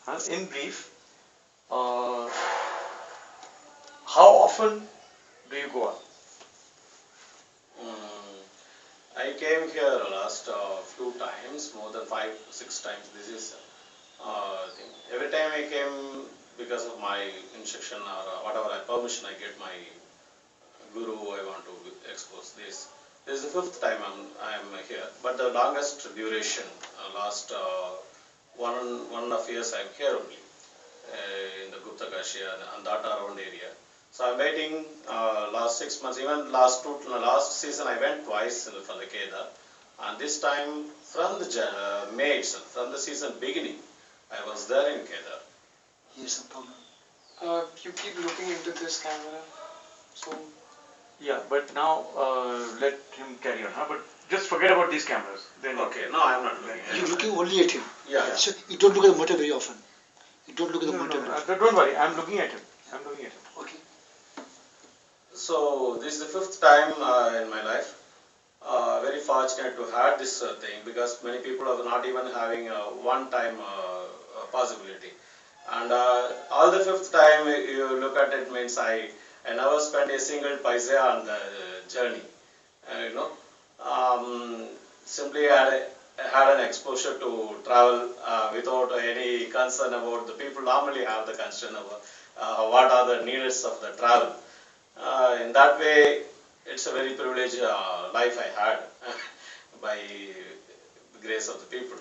In brief, uh, how often do you go out? Mm, I came here last few times, more than 5, 6 times. This is thing. Every time I came because of my instruction or whatever permission I get my guru. I want to expose this. This is the fifth time I am here, but the longest duration, last 1.5 years I am here only in the Gupta Kashi and that around area. So I'm waiting last 6 months, even last season I went twice for the Kedar, and this time from the May itself, from the season beginning, I was there in Kedar. Yes, you keep looking into this camera, so. Yeah, but now let him carry on. Huh? But just forget about these cameras. Then Okay, no, I'm not looking at You're it. looking only at him. Yeah. So you don't look at the motor very often. You don't look at the no, motor no, very often. don't worry. I'm looking at him. I'm looking at him. Okay. So this is the fifth time in my life. Very fortunate to have this thing, because many people are not even having one time possibility. And all the fifth time you look at it means I never spent a single paisa on the journey. You know, simply had an exposure to travel without any concern about the people. Normally have the concern about what are the needs of the travel. In that way, it's a very privileged life I had by the grace of the people.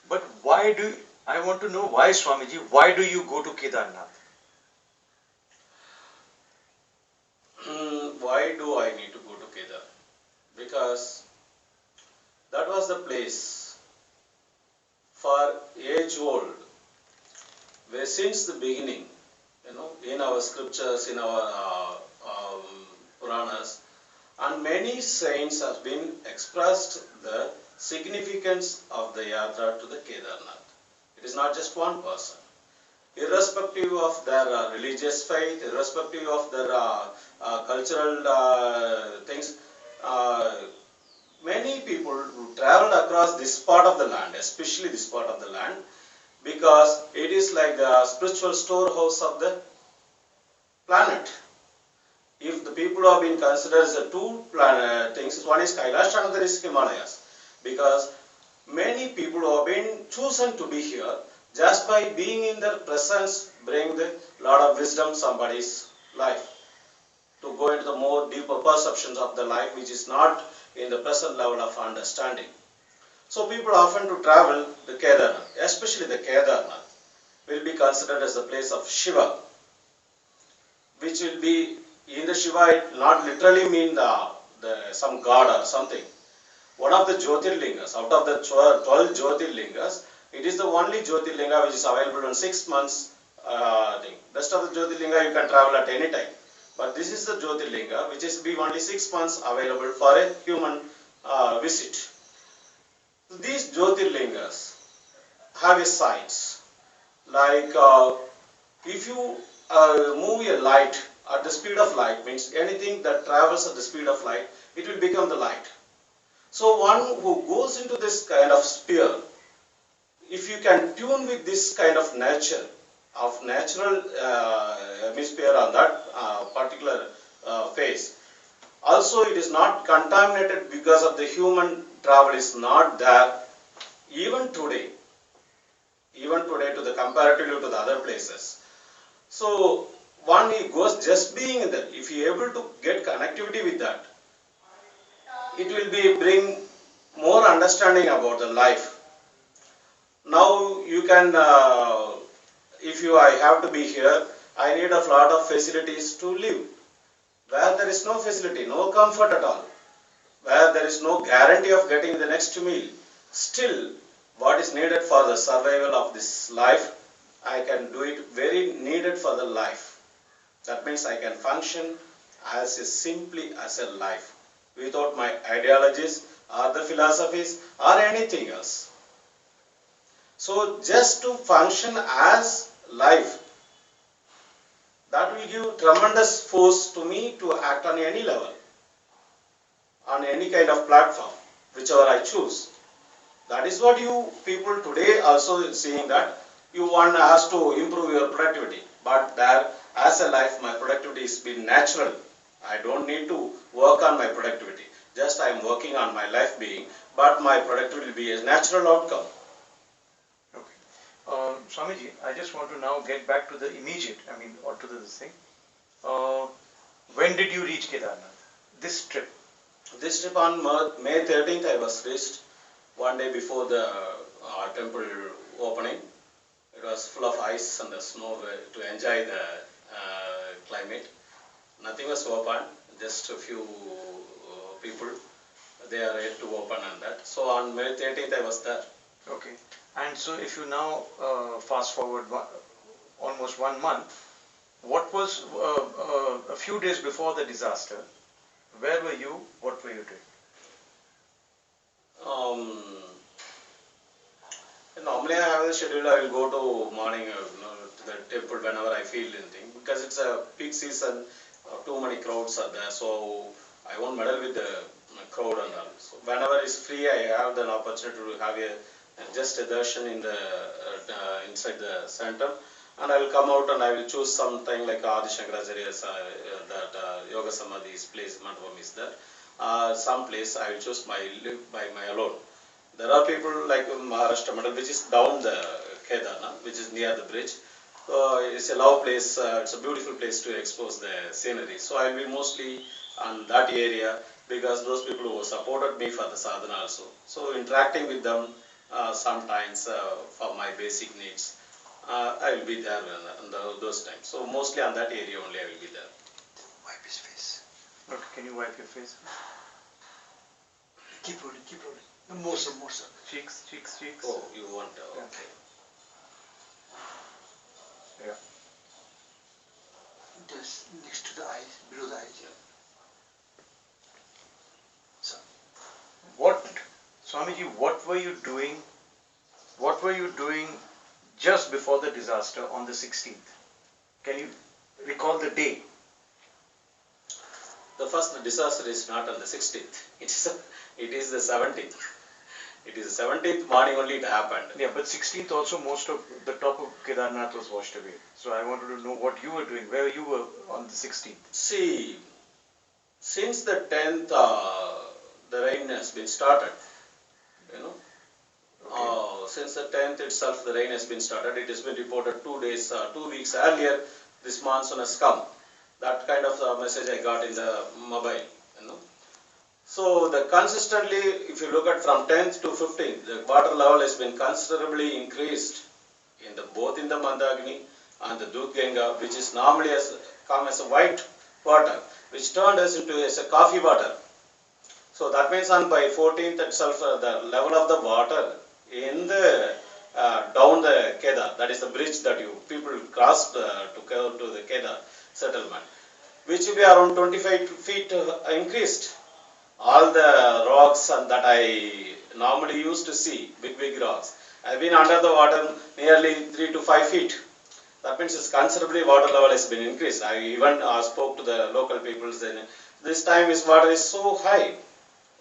But why do I want to know why, Swamiji? Why do you go to Kedarnath? Why do I need to go to Kedar? Because that was the place for age old, where since the beginning, in our scriptures, in our Puranas, and many saints have been expressed the significance of the yatra to the Kedarnath. It is not just one person. Irrespective of their religious faith, irrespective of their cultural things, many people who traveled across this part of the land, especially this part of the land, because it is like the spiritual storehouse of the planet. If the people have been considered as the two things, one is Kailash, another is Himalayas, because many people who have been chosen to be here, just by being in their presence, bring the lot of wisdom somebody's life, to go into the more deeper perceptions of the life which is not in the present level of understanding. So people often to travel the Kedarnath, especially the Kedarnath, will be considered as the place of Shiva, which will be in the Shiva. It not literally mean some god or something. One of the Jyotirlingas, out of the 12 Jyotirlingas, it is the only Jyotirlinga which is available in 6 months thing. Rest of the Jyotirlinga you can travel at any time. But this is the Jyotirlinga which is be only 6 months available for a human visit. These Jyotirlingas have a sights. Like if you move a light at the speed of light, means anything that travels at the speed of light, it will become the light. So one who goes into this kind of sphere, if you can tune with this kind of nature, of natural hemisphere on that particular phase, also it is not contaminated because of the human travel is not there even today to the comparatively to the other places. So one he goes just being there, if he able to get connectivity with that, it will be bring more understanding about the life. Now you can, I have to be here, I need a lot of facilities to live. Where there is no facility, no comfort at all, where there is no guarantee of getting the next meal, still what is needed for the survival of this life, I can do it very needed for the life. That means I can function as simply as a life, without my ideologies or the philosophies or anything else. So just to function as life, that will give tremendous force to me to act on any level, on any kind of platform, whichever I choose. That is what you people today also seeing that you one has to improve your productivity. But there, as a life, my productivity is been natural. I don't need to work on my productivity. Just I am working on my life being, but my productivity will be a natural outcome. Okay. Swamiji, I just want to now get back to the immediate, or to this thing. Uh, when did you reach Kedarnath? This trip. This trip on May 13th, I was reached one day before the temple opening. It was full of ice and the snow to enjoy the climate. Nothing was open, just a few people. They are yet to open on that. So on May 13th, I was there. Okay. And so if you now fast forward almost 1 month, what was a few days before the disaster? Where were you? What were you doing? Um, Normally, I have a schedule. I will go to morning to the temple whenever I feel anything because it's a peak season. Too many crowds are there, so I won't meddle with the crowd and all. So whenever it's free, I have the opportunity to have just a darshan in the inside the center, and I will come out and I will choose something like Adi Shankaracharya's that Yoga Samadhi's place, Mandapam is there. Some place I will choose live by my alone. There are people like Maharashtra Mandal, which is down the Kedarnath, which is near the bridge. It's a love place, it's a beautiful place to expose the scenery. So I will be mostly on that area because those people who supported me for the sadhana also. So interacting with them sometimes for my basic needs, I will be there those times. So mostly on that area only I will be there. Wipe his face. Okay, can you wipe your face? Keep rolling, keep rolling. No, more, sir, more, sir. Cheeks, cheeks, cheeks. Oh, you want, Yeah. okay. Yeah. Just next to the eyes, below the eyes. So, What, Swamiji, what were you doing? What were you doing just before the disaster on the 16th? Can you recall the day? The first disaster is not on the 16th. It is the 17th. It is the 17th morning only it happened. Yeah, but 16th also most of the top of Kedarnath was washed away. So I wanted to know what you were doing, where you were on the 16th. See, since the 10th, the rain has been started. You know, since the 10th itself, the rain has been started. It has been reported 2 days, 2 weeks earlier. This monsoon has come. That kind of message I got in the mobile. You know. So the consistently, if you look at from 10th to 15th, the water level has been considerably increased in both in the Mandagini and the Dudganga, which is normally come as a white water, which turned us into as a coffee water. So that means on by 14th itself, the level of the water in the down the Kedar, that is the bridge that you people crossed to go to the Kedar settlement, which will be around 25 feet increased. All the rocks and that I normally used to see, big rocks, have been under the water nearly 3 to 5 feet. That means it's considerably water level has been increased. I even spoke to the local people saying this time his water is so high,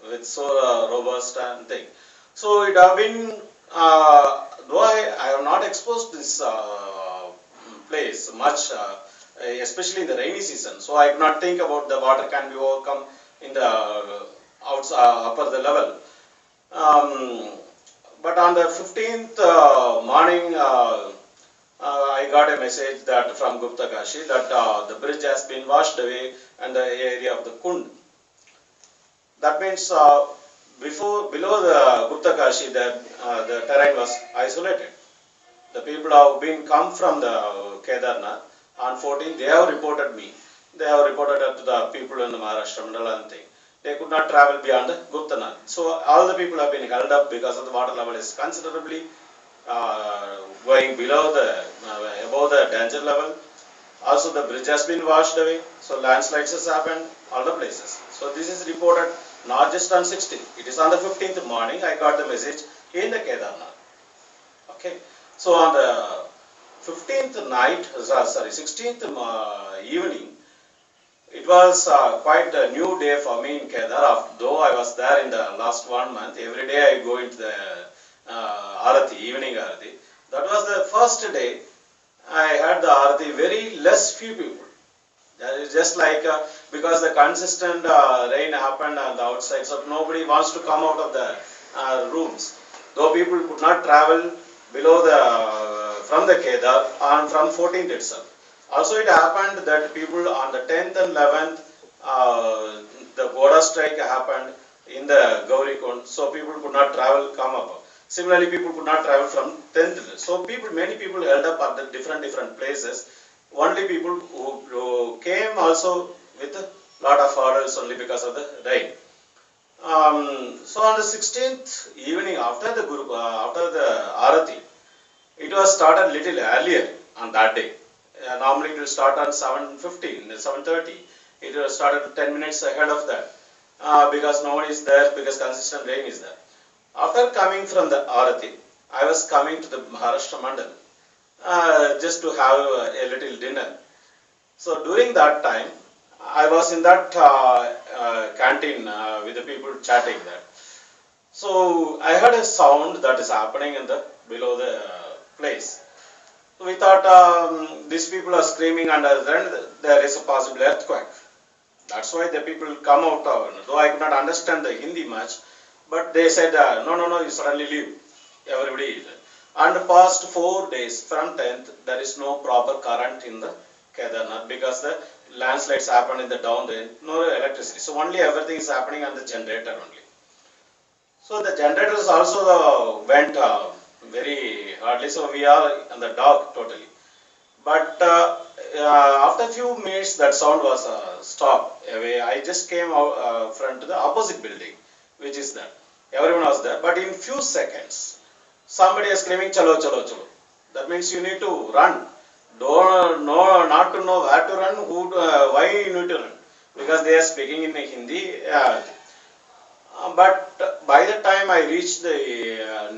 with so robust and thing. So it have been, though I have not exposed this place much, especially in the rainy season. So I do not think about the water can be overcome in the upper the level. But on the 15th morning, I got a message that from Gupta Kashi that the bridge has been washed away and the area of the Kund. That means below the Gupta Kashi, the terrain was isolated. The people have been come from the Kedarnath on 14th. They have reported me. They have reported to the people in the Maharashtra Mandala and thing. They could not travel beyond the Guptanath. So all the people have been held up because of the water level is considerably going below the above the danger level. Also the bridge has been washed away. So landslides has happened all the places. So this is reported not just on 16th. It is on the 15th morning I got the message in the Kedarnath. Okay. So on the 15th night, sorry, 16th evening, It was quite a new day for me in Kedar. Though I was there in the last 1 month, every day I go into the Arati, evening Arati. That was the first day I had the Arati, very less few people. That is just like because the consistent rain happened on the outside, so nobody wants to come out of the rooms. Though people could not travel below the from the Kedar on from 14th itself. Also, it happened that people on the 10th and 11th, the border strike happened in the Gaurikund, so people could not travel, come up. Similarly, people could not travel from 10th. So many people held up at the different places. Only people who came also with a lot of hurdles only because of the rain. So on the 16th evening after the after the Arati, it was started little earlier on that day. Normally it will start on 7:15, 7:30. It was started 10 minutes ahead of that because no one is there because consistent rain is there. After coming from the Arati, I was coming to the Maharashtra Mandal just to have a little dinner. So during that time, I was in that canteen with the people chatting there. So I heard a sound that is happening in the below the place. So we thought these people are screaming and then there is a possible earthquake. That's why the people come out. Though I could not understand the Hindi much, but they said no, you suddenly leave. Everybody is. And past 4 days from 10th, there is no proper current in the Kedarnath because the landslides happen in the down there, no electricity. So only everything is happening on the generator only. So the generators also went very hardly. So we are in the dark totally. But after a few minutes, that sound was stopped. I just came out front to the opposite building, which is there. Everyone was there. But in few seconds, somebody is screaming, "Chalo, chalo, chalo." That means you need to run. Don't know, not to know where to run, why you need to run, because they are speaking in Hindi. But by the time I reached the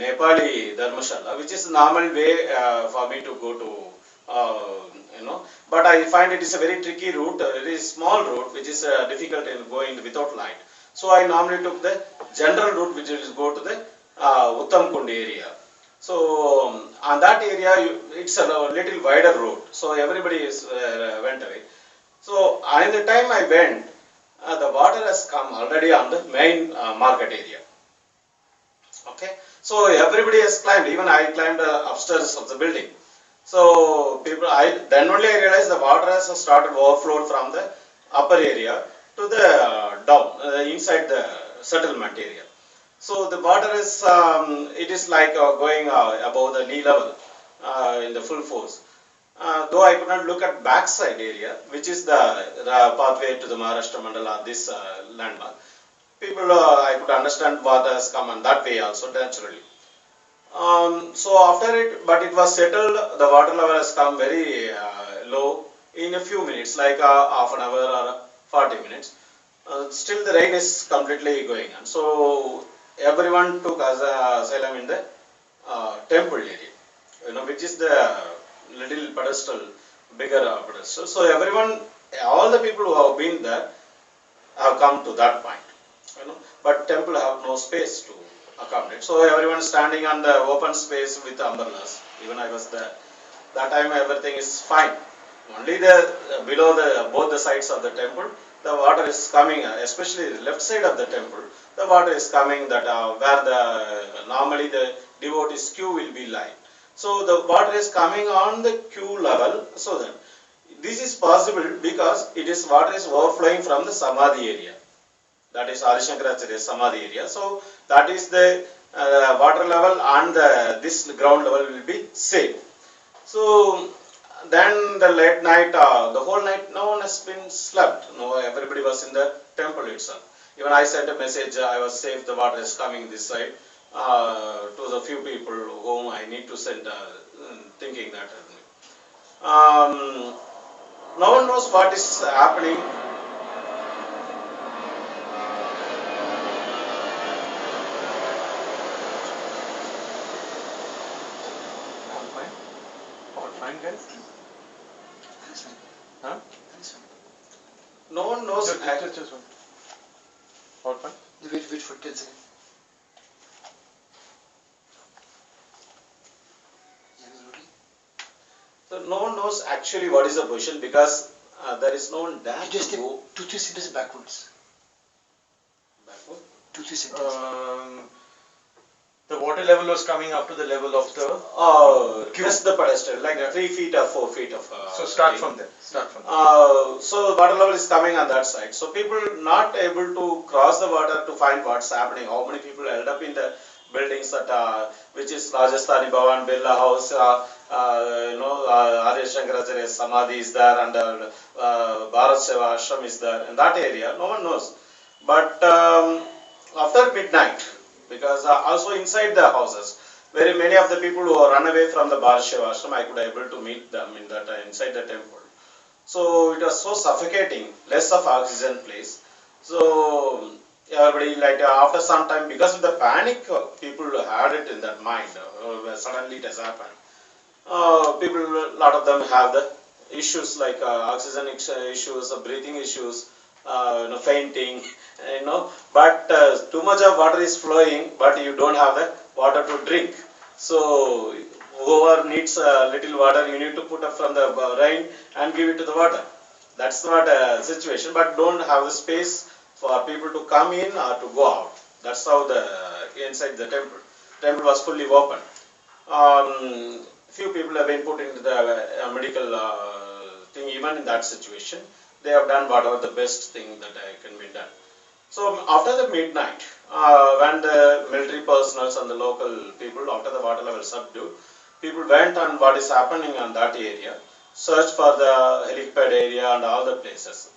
Nepali Dharmashala, which is the normal way for me to go to, but I find it is a very tricky route, a very small route, which is difficult in going without light. So I normally took the general route, which is go to the Uttamkund area. So on that area, it's a little wider road. So everybody went away. So at the time I went, the water has come already on the main market area. Okay. So everybody has climbed. Even I climbed upstairs of the building. So then only I realized the water has started overflowed from the upper area to the down inside the settlement area. So the water is it is like going above the knee level in the full force. Though I could not look at backside area, which is the pathway to the Maharashtra Mandala, this landmark. People, I could understand what has come on that way also naturally. So after it, but it was settled, the water level has come very low in a few minutes, like half an hour or 40 minutes. Still the rain is completely going on. So everyone took as asylum in the temple area, which is the little pedestal, bigger pedestal. So everyone, all the people who have been there have come to that point, but temple have no space to accommodate. So everyone standing on the open space with umbrellas. Even I was there. That time everything is fine. Only the below the both the sides of the temple, the water is coming, especially the left side of the temple. The water is coming that where the normally the devotees queue will be lying. So the water is coming on the queue level. So that this is possible because it is water is overflowing from the Samadhi area. That is Adi Shankaracharya's Samadhi area. So that is the water level and this ground level will be same. So then the late night, the whole night no one has been slept. No, everybody was in the temple itself. Even I sent a message, I was safe, the water is coming this side to the few people whom I need to send, thinking that. No one knows what is happening. All fine? All fine, guys? Huh? No one knows. Just one. Hot one. Wait for 10 seconds. So no one knows actually what is the position because there is no one dare You just to take go 2-3 centimeters backwards. backward. 2-3 centimeters. The water level was coming up to the level of the. Just the pedestal, like Yeah. 3 feet or 4 feet of. So start thing. from there. Start from there. So water level is coming on that side. So people not able to cross the water to find what's happening. How many people held up in the buildings that which is Rajasthani Bhavan, Birla House, Arya Shankaracharya Samadhi is there, and Bharat Seva Ashram is there. In that area, no one knows. But after midnight, because also inside the houses, very many of the people who are run away from the Bharat Seva Ashram, I could able to meet them in that inside the temple. So it was so suffocating, less of oxygen place. So everybody like after some time, because of the panic, people had it in their mind. Suddenly it has happened. People, a lot of them have the issues like oxygen issues, breathing issues, fainting, But too much of water is flowing, but you don't have the water to drink. So whoever needs a little water, you need to put up from the rain and give it to the water. That's not a situation, but don't have the space for people to come in or to go out. That's how the inside the temple. Temple was fully open. Few people have been put into the medical thing even in that situation. They have done whatever the best thing that can be done. So after the midnight, when the military personnel and the local people, after the water level subdued, people went on what is happening on that area, searched for the helipad area and all the places.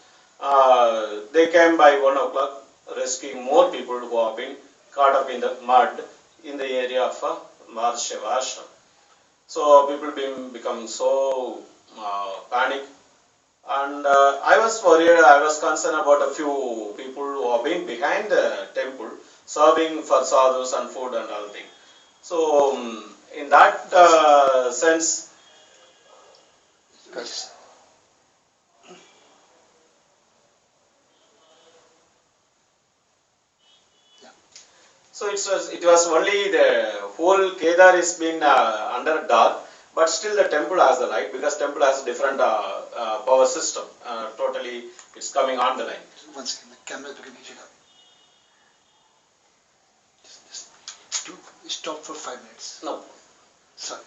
They came by 1 o'clock, rescuing more people who have been caught up in the mud in the area of Bharat Ashram. So people become so panic, and I was worried. I was concerned about a few people who have been behind the temple, serving for sadhus and food and all things. So in that sense, so it was only the whole Kedar is been under dark, but still the temple has the light because temple has a different power system. Totally, it's coming on the line. One second, the camera is looking at. Just stop for 5 minutes. No. Sorry.